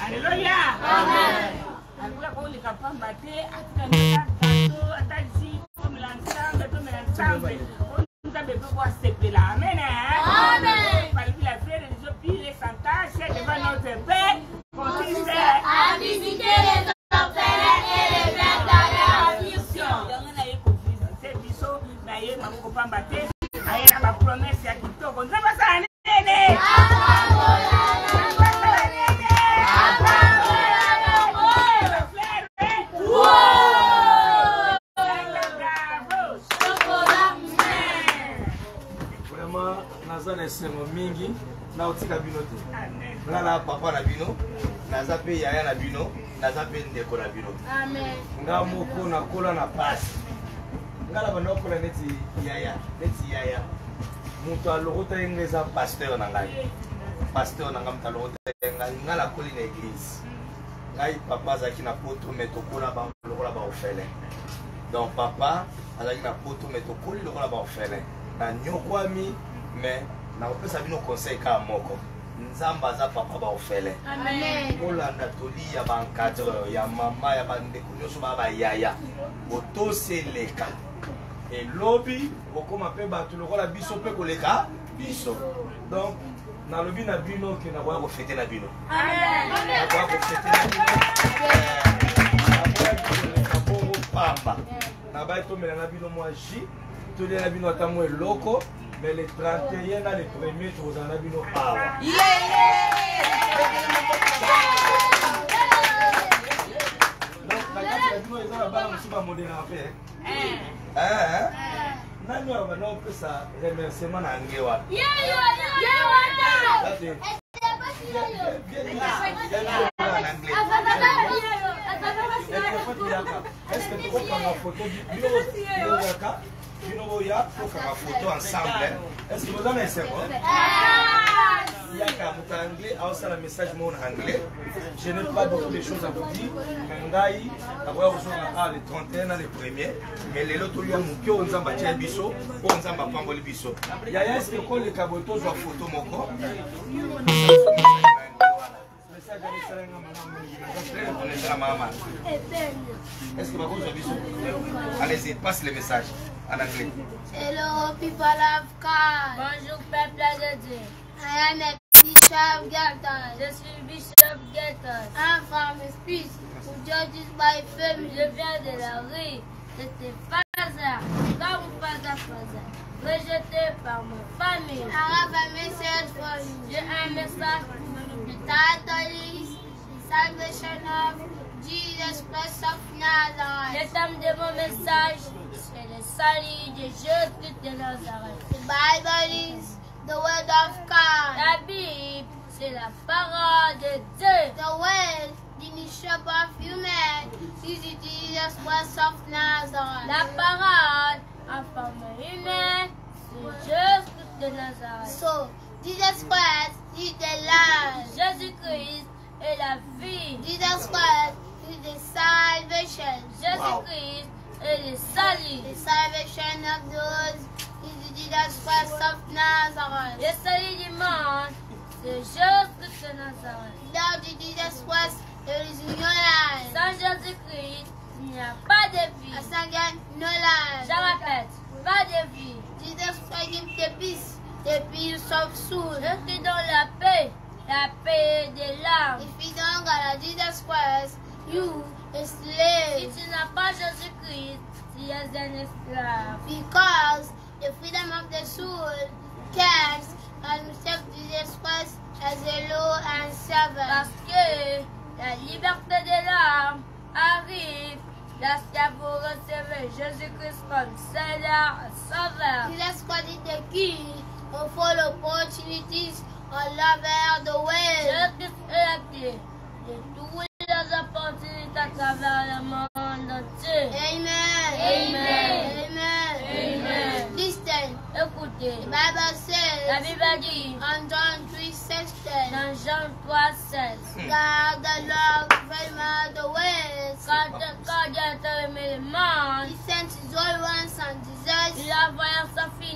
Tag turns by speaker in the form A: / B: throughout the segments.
A: Alléluia. Amen. Alors, on les capable de battre, on a besoin voir ce là. Amen. Amen. Parce que la frère des autres pays, les santages, devant notre Père, consiste à visiter les orphelins et les vrais dans leur affliction. Donc, on a eu confusion. C'est biseau, d'ailleurs, on ne peut pas battre. Aïe, ma promesse, il y a qui tourne. On ne va pas s'en aller.
B: Sengo mingi na otika bino te ngala papa na bino naza pe yaya na bino naza pe ndeko na bino
C: amen
B: nga moko na kola na pasi ngala bana kola neti yaya muto alokota ngeza pasteur na ngai mta lokota ngai ngala koli na église ngai papa zaki na poto metokola ba lokola ba ofele donc papa azaki na poto metokoli lokola ba ofele na nyokwami mais na opesa bino conseil ka moko nzamba aza papa ba ofele
C: amen
B: olanda toli ya ba encadreur ya mama ya bandeko nyonso ba yaya otoseleka elobi okoma pe bato lokola biso pe koleka biso donc nalobi na bino ke nakoya kofete na bino nakoya kofete na bino bongo pamba nabai tomela na bino mwa ji tolia na bino ata mwa eloko. Mais les 31 dans les premiers, tu vous en as vu nos parents. Donc, la carte de nous, ils ont la balle aussi pour modérer en fait. Nous avons fait ça, remerciement en anglais. Est-ce que tu peux prendre une photo du bureau? Nous avons fait une photo ensemble. Est-ce que vous en avez fait? Il y a un anglais, un message en anglais. Je n'ai pas beaucoup de choses à vous dire. Mais le 31 les premiers. Mais les autres, ils ont fait un bâtiment biso, on a fait un biso. Il y a est-ce que les cabotos ont photo moko? Est-ce que vous avez vu? Allez-y, passe le message en anglais.
C: Hello, people of God.
D: Bonjour, peuple de Dieu.
C: I am a Bishop Gatos.
D: Je suis Bishop Gatos.
C: I'm from a speech who judges by family.
D: Je viens de la rue. C'était Faza. Comme Faza. Rejeté par ma famille.
C: I have a message for you.
D: J'ai un message pour vous.
C: The title is The Salvation of Jesus Christ of Nazareth.
D: Le thème de mon message, c'est le salut de Jésus de Nazareth.
C: The Bible is the Word of God.
D: La Bible, c'est la parole de Dieu.
C: The Word, the Bishop of human, is Jesus Christ of Nazareth.
D: La parole en forme humaine, c'est Jésus de Nazareth.
C: So, Jesus Christ is the Lamb.
D: Jésus-Christ est la vie.
C: Jesus Christ is the salvation.
D: Jésus-Christ est le salut.
C: The salvation of those is Jesus Christ of Nazareth.
D: Le salut du monde, c'est Jésus de Nazareth.
C: Without Jesus Christ, there is no life.
D: Sans Jésus-Christ, il n'y a pas de vie.
C: As again, no life.
D: Je répète, pas de vie.
C: Jesus Christ gives the peace of soul.
D: Je qui donne la paix de l'âme.
C: If you don't got Jesus Christ, you a
D: Si
C: slave.
D: tu n'as pas Jésus-Christ, tu es un esclave.
C: Because the freedom of the soul comes and accept Jesus Christ as a Lord and servant.
D: Parce que la liberté de l'âme arrive lorsque vous recevez Jésus-Christ comme Seigneur et Sauveur.
C: Jesus Christ is the key of all opportunities all over the world.
D: Jésus-Christ est la clé de toutes les opportunités à travers le monde entier.
C: Amen.
D: Amen.
C: Amen.
D: Amen.
C: Listen.
D: Écoutez,
C: The Bible
D: la
C: says
D: Bible dit
C: on John 3:16
D: dans Jean 3,16
C: that the Lord very much the world.
D: quand Dieu a aimé le monde,
C: He sent His only one Son Jesus
D: il a envoyé sa fille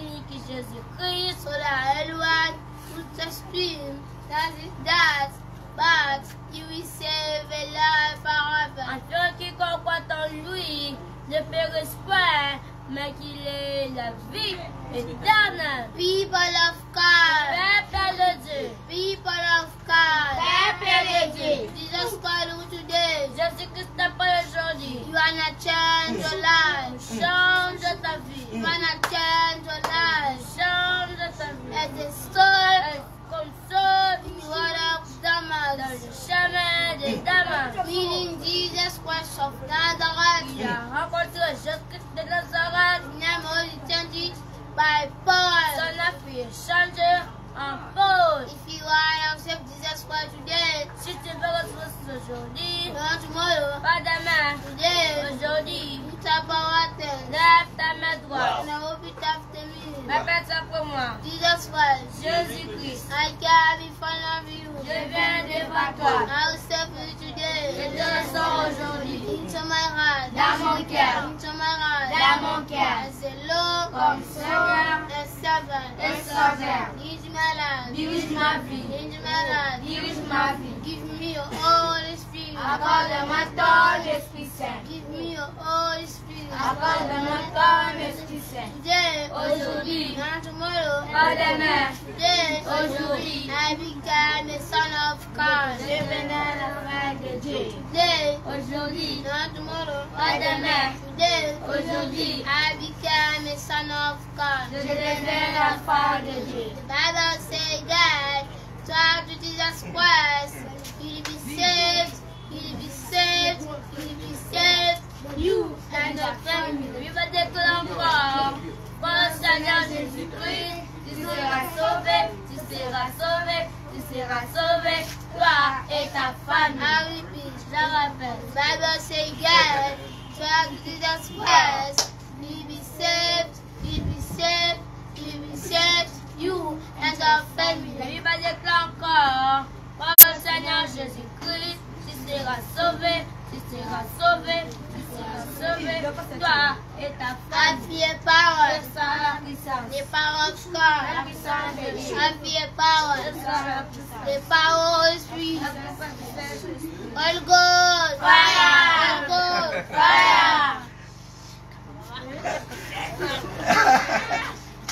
D: Jésus-Christ,
C: so that everyone would explain that, but he will save a life forever.
D: afin quiconque croit en lui ne périsse point, mais qu'il ait la vie éternelle.
C: People of God,
D: Peuple de Dieu,
C: people of God,
D: peuple de Dieu,
C: Jesus called you today.
D: Jésus-Christ t'appelle aujourd'hui.
C: You wanna change your life.
D: Change ta vie.
C: You wanna change your life.
D: Change ta vie.
C: As a soul
D: Comme ça,
C: in the word of
D: dans
C: Damas,
D: le chemin des dames,
C: meaning Jesus Christ of
D: il
C: Nazareth.
D: a rencontré Jésus-Christ de Nazareth.
C: His name only changed by Paul.
D: Son affaire est changée en Paul.
C: If you wanna accept Jesus Christ today,
D: Si tu veux recevoir aujourd'hui,
C: not tomorrow,
D: pas demain,
C: today,
D: aujourd'hui,
C: lift up our hands
D: lève ta main droite.
C: and I repeat after me.
D: Répète après moi.
C: Jesus Christ,
D: Jésus-Christ,
C: I come in front of you.
D: je viens devant toi.
C: I will serve you
D: Je
C: today.
D: te ressens aujourd'hui
C: Into my heart,
D: dans mon cœur,
C: into my heart,
D: dans mon cœur,
C: as a Lord,
D: comme Seigneur
C: a servant.
D: et Sauveur.
C: Lead my life,
D: Dirige ma vie,
C: lead my life.
D: dirige ma vie.
C: Give me your Holy Spirit.
D: Accorde-moi ton Esprit Saint.
C: Give me your Holy Spirit.
D: Accorde-moi ton Esprit Saint.
C: Today,
D: Aujourd'hui,
C: not tomorrow,
D: pas demain,
C: today,
D: aujourd'hui,
C: I become a son of God.
D: je venais la fin de Dieu.
C: Today,
D: Aujourd'hui,
C: not tomorrow,
D: pas demain,
C: today,
D: aujourd'hui,
C: I become a son of God.
D: je deviens la fin de Dieu.
C: The Bible says that talk to Jesus Christ, you'll be saved, you'll be saved, you'll be saved, you and your family.
D: La Bible déclare encore, par le Seigneur Jésus-Christ, tu seras sauvé, tu seras sauvé, tu seras sauvé, toi et ta famille.
C: I repeat,
D: Je rappelle,
C: the Bible says that talk to Jesus Christ, you'll be saved, you'll be saved, you'll be saved, you and your
D: la
C: family.
D: Bible déclare encore, par le Seigneur Jésus-Christ, tu seras sauvé, tu seras sauvé, tu seras sauvé, toi et ta
C: I
D: famille.
C: feel power,
D: Je sens la puissance,
C: the power of
D: la
C: God.
D: puissance de Dieu.
C: I feel power,
D: Je sens la puissance.
C: the power of Spirit.
D: La puissance du Saint-Esprit.
C: All good.
D: Fire!
C: All good.
D: Fire!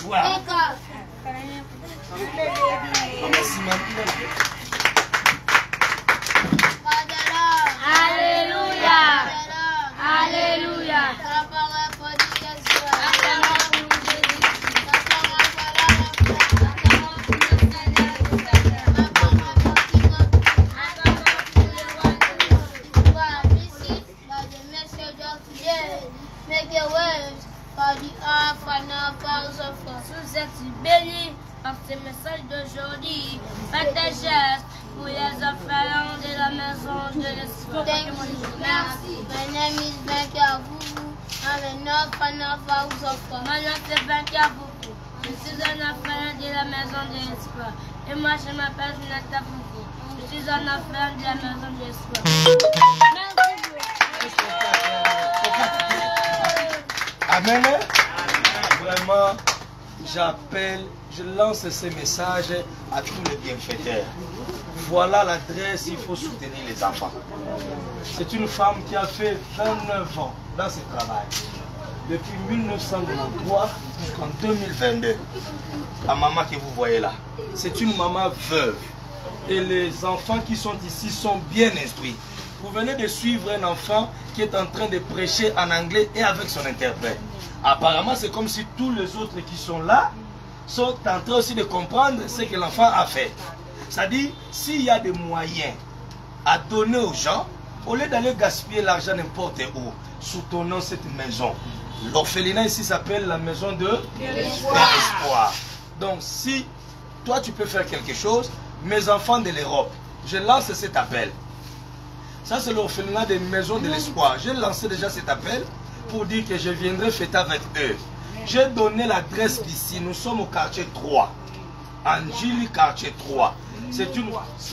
B: Wow.
C: Wake up.
B: Merci, madame.
C: For the Lord.
D: Alléluia!
C: For the Lord.
D: Alléluia!
C: La parole pour Jesus Christ.
D: Acclamons pour Jésus.
C: La parole pour la foi.
D: Acclamons pour le Seigneur et Seigneur.
C: La parole pour quiconque
D: Acclamons pour le roi de l'eau.
C: was received by the message of today. Make a way for the earth and our powers of God.
D: Sous êtes bénis par ce message d'aujourd'hui. Faites des gestes pour les orphelins de la maison de l'Esprit.
C: Thank you. Merci. My name is Becky Avuvu. I'm an orphan of house of God.
D: Mon nom c'est Vainqueur Foufou. Je suis un orphelin de la maison de l'Espoir. Et moi je m'appelle Jonathan Foufou. Je suis un orphelin de la maison de l'Espoir.
B: Amen. Vraiment, j'appelle, je lance ce message à tous les bienfaiteurs. Voilà l'adresse, il faut soutenir les enfants. C'est une femme qui a fait 29 ans dans ce travail. Depuis 1993 jusqu'en 2022. La maman que vous voyez là, c'est une maman veuve. Et les enfants qui sont ici sont bien instruits. Vous venez de suivre un enfant qui est en train de prêcher en anglais et avec son interprète. Apparemment, c'est comme si tous les autres qui sont là sont en train aussi de comprendre ce que l'enfant a fait. C'est-à-dire, s'il y a des moyens à donner aux gens, au lieu d'aller gaspiller l'argent n'importe où, soutenons cette maison. L'orphelinat ici s'appelle la maison de l'espoir. Donc, si toi tu peux faire quelque chose, mes enfants de l'Europe, je lance cet appel. Ça, c'est l'orphelinat des maisons de l'espoir. J'ai lancé déjà cet appel pour dire que je viendrai fêter avec eux. J'ai donné l'adresse d'ici. Nous sommes au quartier 3. Angili, quartier 3. C'est une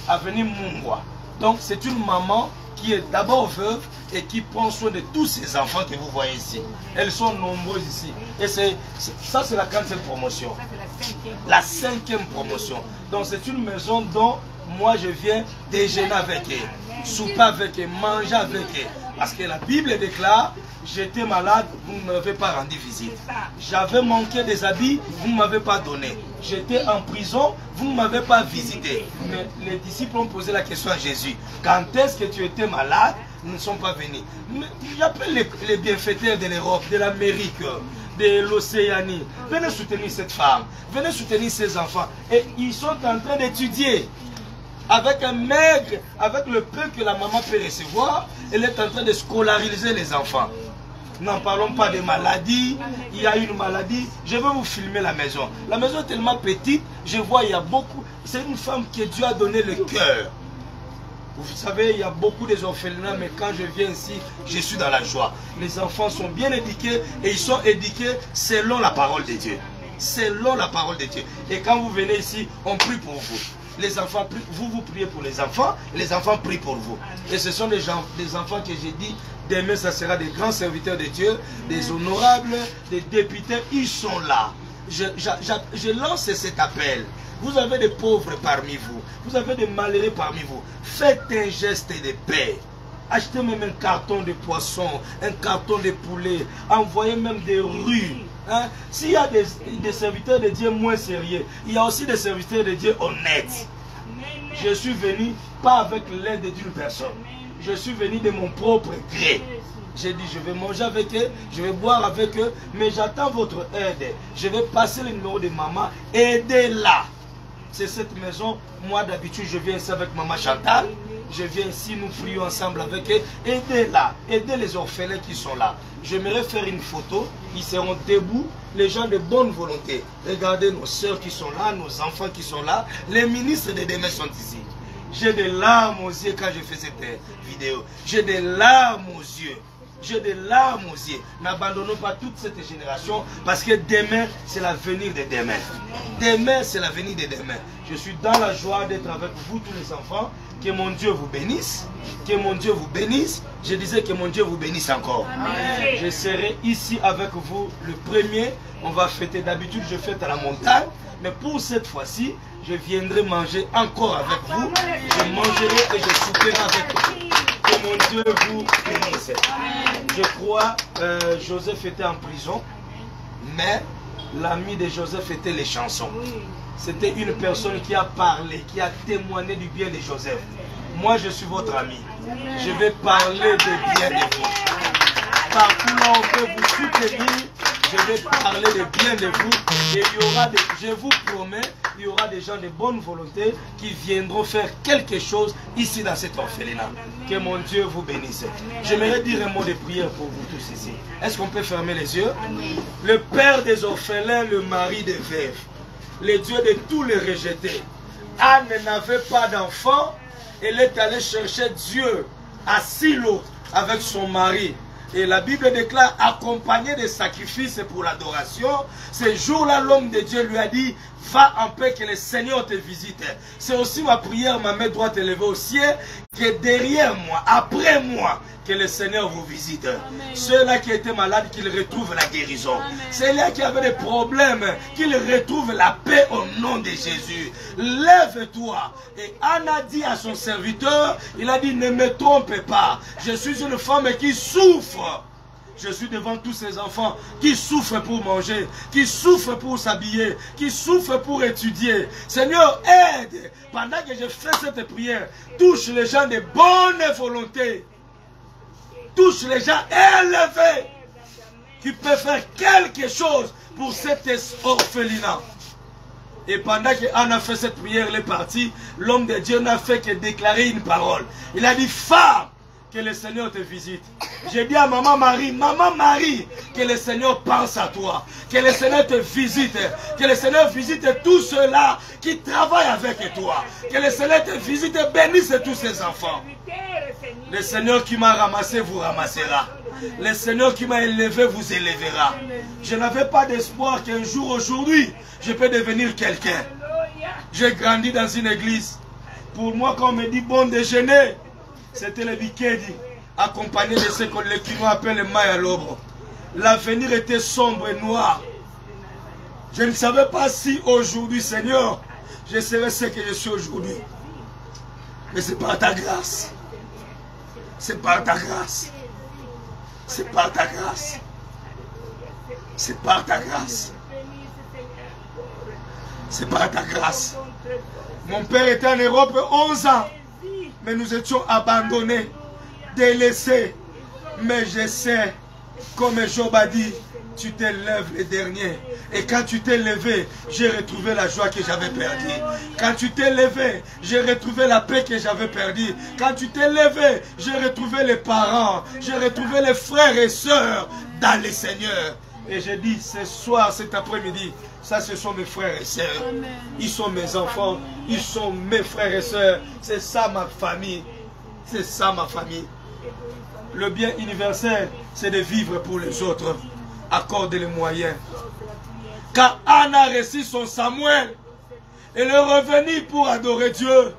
B: avenue Mungwa. Donc, c'est une maman qui est d'abord veuve et qui prend soin de tous ces enfants que vous voyez ici. Elles sont nombreuses ici. Et ça, c'est la 40e promotion. La 5e promotion. Donc c'est une maison dont moi je viens déjeuner avec eux, souper avec eux, manger avec eux. Parce que la Bible déclare, j'étais malade, vous ne m'avez pas rendu visite. J'avais manqué des habits, vous ne m'avez pas donné. J'étais en prison, vous ne m'avez pas visité. Mais les disciples ont posé la question à Jésus. Quand est-ce que tu étais malade? Nous ne sommes pas venus. J'appelle les bienfaiteurs de l'Europe, de l'Amérique, de l'Océanie. Venez soutenir cette femme, venez soutenir ces enfants. Et ils sont en train d'étudier. Avec un maigre, avec le peu que la maman peut recevoir, elle est en train de scolariser les enfants. N'en parlons pas de maladies. Il y a une maladie. Je vais vous filmer la maison. La maison est tellement petite, je vois il y a beaucoup. C'est une femme que Dieu a donné le cœur. Vous savez, il y a beaucoup des orphelinats, mais quand je viens ici, je suis dans la joie. Les enfants sont bien éduqués et ils sont éduqués selon la parole de Dieu. Selon la parole de Dieu. Et quand vous venez ici, on prie pour vous. Les enfants, vous priez pour les enfants prient pour vous. Et ce sont des enfants que j'ai dit, demain ça sera des grands serviteurs de Dieu, des honorables, des députés, ils sont là. Je lance cet appel. Vous avez des pauvres parmi vous, vous avez des malheureux parmi vous. Faites un geste de paix. Achetez même un carton de poisson, un carton de poulet, envoyez même des rues. Hein? S'il y a des serviteurs de Dieu moins sérieux, il y a aussi des serviteurs de Dieu honnêtes. Je suis venu pas avec l'aide d'une personne. Je suis venu de mon propre gré. J'ai dit, je vais manger avec eux, je vais boire avec eux, mais j'attends votre aide. Je vais passer le numéro de maman, aidez-la. C'est cette maison, moi d'habitude je viens ici avec maman Chantal. Je viens ici, nous prions ensemble avec eux. Aidez-la, aidez les orphelins qui sont là. J'aimerais faire une photo, ils seront debout, les gens de bonne volonté. Regardez nos soeurs qui sont là, nos enfants qui sont là, les ministres de demain sont ici. J'ai des larmes aux yeux quand je fais cette vidéo. J'ai des larmes aux yeux. J'ai des larmes aux yeux. N'abandonnons pas toute cette génération parce que demain, c'est l'avenir de demain. Demain, c'est l'avenir de demain. Je suis dans la joie d'être avec vous, tous les enfants. Que mon Dieu vous bénisse. Que mon Dieu vous bénisse. Je disais que mon Dieu vous bénisse encore. Amen. Je serai ici avec vous le 1er. On va fêter. D'habitude, je fête à la montagne. Mais pour cette fois-ci, je viendrai manger encore avec vous. Je mangerai et je souperai avec vous. Que mon Dieu vous bénisse. Je crois que Joseph était en prison, mais l'ami de Joseph était les chansons. C'était une personne qui a parlé, qui a témoigné du bien de Joseph. Moi, je suis votre ami. Je vais parler de bien de vous. Partout là où on peut vous soutenir, je vais parler de bien de vous. Et il y aura je vous promets, il y aura des gens de bonne volonté qui viendront faire quelque chose ici dans cet orphelinat. Que mon Dieu vous bénisse. J'aimerais dire un mot de prière pour vous tous ici. Est-ce qu'on peut fermer les yeux? Le père des orphelins, le mari des veuves, le Dieu de tous les rejetés. Anne n'avait pas d'enfant. Elle est allée chercher Dieu à Silo avec son mari. Et la Bible déclare, accompagné des sacrifices pour l'adoration, ce jour-là, l'homme de Dieu lui a dit, va en paix, que le Seigneur te visite. C'est aussi ma prière, ma main droite élevée au ciel, que derrière moi, après moi, que le Seigneur vous visite. Ceux-là qui étaient malades, qu'ils retrouvent la guérison. Ceux-là qui avaient des problèmes, qu'ils retrouvent la paix au nom de Jésus. Lève-toi. Et Anna dit à son serviteur, il a dit, ne me trompe pas. Je suis une femme qui souffre. Je suis devant tous ces enfants qui souffrent pour manger, qui souffrent pour s'habiller, qui souffrent pour étudier. Seigneur, aide. Pendant que je fais cette prière, touche les gens de bonne volonté. Touche les gens élevés qui peuvent faire quelque chose pour cet orphelinat. Et pendant qu'Anna a fait cette prière, elle est partie, l'homme de Dieu n'a fait que déclarer une parole. Il a dit, femme, que le Seigneur te visite. J'ai dit à maman Marie, que le Seigneur pense à toi. Que le Seigneur te visite. Que le Seigneur visite tous ceux-là qui travaillent avec toi. Que le Seigneur te visite et bénisse tous ces enfants. Le Seigneur qui m'a ramassé vous ramassera. Le Seigneur qui m'a élevé vous élèvera. Je n'avais pas d'espoir qu'un jour aujourd'hui, je peux devenir quelqu'un. J'ai grandi dans une église. Pour moi, quand on me dit bon déjeuner, c'était le Bikedi, accompagné de ce que les Kinois appellent le Maya Lobo. L'avenir était sombre et noir. Je ne savais pas si aujourd'hui, Seigneur, je serais ce que je suis aujourd'hui. Mais c'est par ta grâce. C'est par ta grâce. C'est par ta grâce. C'est par ta grâce. C'est par ta grâce. Mon père était en Europe 11 ans. Mais nous étions abandonnés, délaissés. Mais je sais, comme Job a dit, tu t'es levé le dernier. Et quand tu t'es levé, j'ai retrouvé la joie que j'avais perdue. Quand tu t'es levé, j'ai retrouvé la paix que j'avais perdue. Quand tu t'es levé, j'ai retrouvé les parents. J'ai retrouvé les frères et sœurs dans le Seigneur. Et je dis, ce soir, cet après-midi, ça ce sont mes frères et sœurs. Ils sont mes enfants. Ils sont mes frères et sœurs. C'est ça ma famille. C'est ça ma famille. Le bien universel, c'est de vivre pour les autres. Accorde les moyens. Quand Anna a reçu son Samuel, elle est revenue pour adorer Dieu.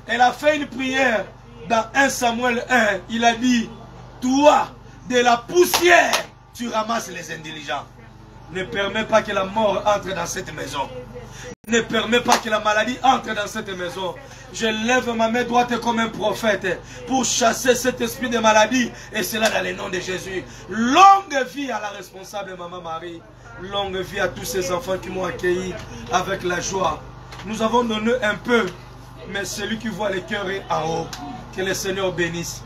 B: Elle a fait une prière dans 1 Samuel 1. Il a dit, toi, de la poussière, tu ramasses les intelligents. Ne permets pas que la mort entre dans cette maison. Ne permets pas que la maladie entre dans cette maison. Je lève ma main droite comme un prophète pour chasser cet esprit de maladie. Et cela dans le nom de Jésus. Longue vie à la responsable Maman Marie. Longue vie à tous ces enfants qui m'ont accueilli avec la joie. Nous avons donné un peu, mais celui qui voit le cœur est en haut. Que le Seigneur bénisse.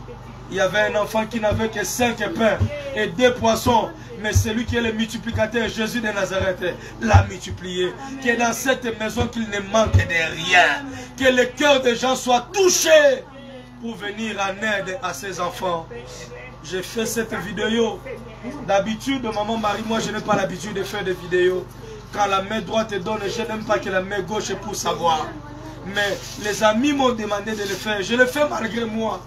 B: Il y avait un enfant qui n'avait que 5 pains et 2 poissons. Mais celui qui est le multiplicateur, Jésus de Nazareth, l'a multiplié. Que dans cette maison, qu'il ne manque de rien. Que le cœur des gens soit touché pour venir en aide à ces enfants. J'ai fait cette vidéo. D'habitude, Maman Marie, moi je n'ai pas l'habitude de faire des vidéos. Quand la main droite donne, je n'aime pas que la main gauche pour savoir. Mais les amis m'ont demandé de le faire. Je le fais malgré moi.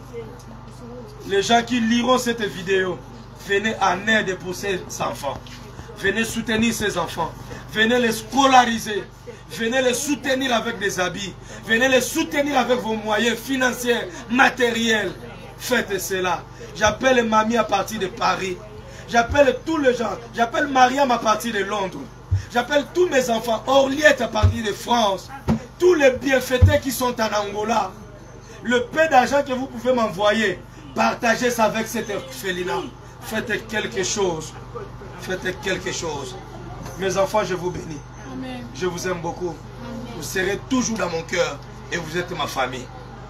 B: Les gens qui liront cette vidéo, venez en aide pour ces enfants. Venez soutenir ces enfants. Venez les scolariser. Venez les soutenir avec des habits. Venez les soutenir avec vos moyens financiers, matériels. Faites cela. J'appelle Mamie à partir de Paris. J'appelle tous les gens. J'appelle Mariam à partir de Londres. J'appelle tous mes enfants. Orliette à partir de France. Tous les bienfaiteurs qui sont en Angola. Le peu d'argent que vous pouvez m'envoyer, partagez ça avec cet orphelinat. Faites quelque chose. Faites quelque chose. Mes enfants, je vous bénis. Amen. Je vous aime beaucoup. Amen. Vous serez toujours dans mon cœur et vous êtes ma famille.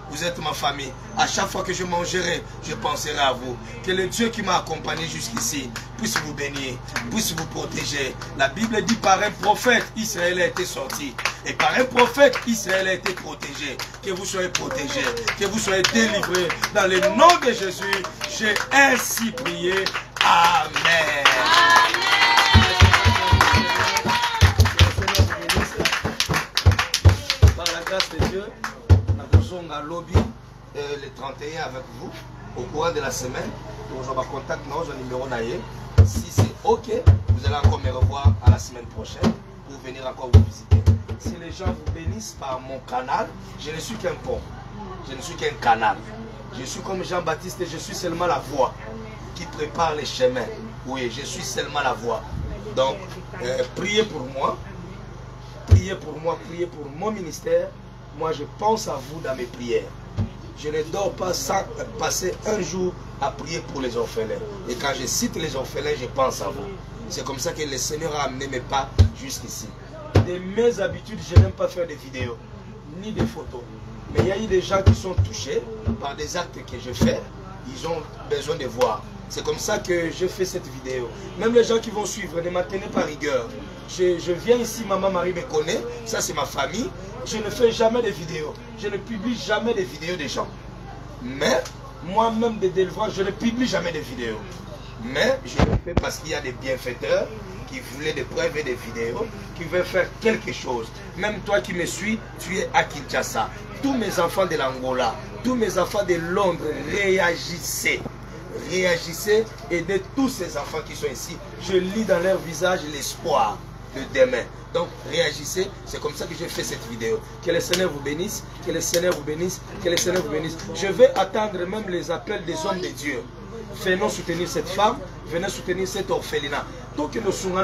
B: Vous êtes ma famille. À chaque fois que je mangerai, je penserai à vous. Que le Dieu qui m'a accompagné jusqu'ici puisse vous bénir, puisse vous protéger. La Bible dit par un prophète, Israël a été sorti. Et par un prophète, Israël a été protégé. Que vous soyez protégés, que vous soyez délivrés. Dans le nom de Jésus, j'ai ainsi prié. Amen. Par la grâce de Dieu, à lobby le 31 avec vous au courant de la semaine. Nous avons contact numéro naïe. Si c'est ok, vous allez encore me revoir à la semaine prochaine pour venir encore vous visiter. Si les gens vous bénissent par mon canal, je ne suis qu'un pont, je ne suis qu'un canal. Je suis comme Jean-Baptiste, je suis seulement la voix qui prépare les chemins. Oui, je suis seulement la voix. Donc, priez pour moi, priez pour moi, priez pour mon ministère. Moi, je pense à vous dans mes prières. Je ne dors pas sans passer un jour à prier pour les orphelins. Et quand je cite les orphelins, je pense à vous. C'est comme ça que le Seigneur a amené mes pas jusqu'ici. De mes habitudes, je n'aime pas faire des vidéos, ni des photos. Mais il y a eu des gens qui sont touchés par des actes que je fais. Ils ont besoin de voir. C'est comme ça que je fais cette vidéo. Même les gens qui vont suivre, ne m'en tenez pas rigueur. Je viens ici, Maman Marie me connaît, ça c'est ma famille. Je ne fais jamais de vidéos. Je ne publie jamais de vidéos des gens. Mais, moi-même de délivrance, je ne publie jamais de vidéos. Mais, je le fais parce qu'il y a des bienfaiteurs qui voulaient des preuves et des vidéos, qui veulent faire quelque chose. Même toi qui me suis, tu es à Kinshasa. Tous mes enfants de l'Angola, tous mes enfants de Londres, réagissez. Réagissez, aidez tous ces enfants qui sont ici. Je lis dans leur visage l'espoir de demain. Donc réagissez, c'est comme ça que je fais cette vidéo. Que le Seigneur vous bénisse, que le Seigneur vous bénisse, que le Seigneur vous bénisse. Je vais attendre même les appels des hommes de Dieu. Venons soutenir cette femme, venez soutenir cet orphelinat. Donc nous sommes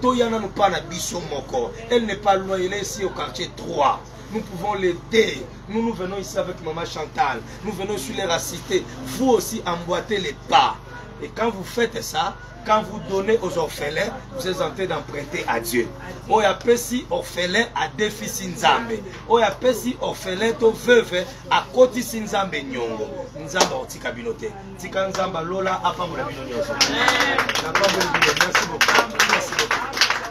B: Toyana nous pas na biso moko. Elle n'est pas loin, elle est ici au quartier 3. Nous pouvons l'aider. Nous venons ici avec maman Chantal. Nous venons sur les citer. Vous aussi emboîtez les pas. Et quand vous faites ça, quand vous donnez aux orphelins, vous êtes en train d'emprunter à Dieu. Oya pesi orphelin à défi sinzambe. Oya pesi orphelin to veuve à côté sinzambe nyongo. Nzamba otika binote. Tika nzamba lola apa mula bino nyoso. Merci beaucoup. Merci beaucoup.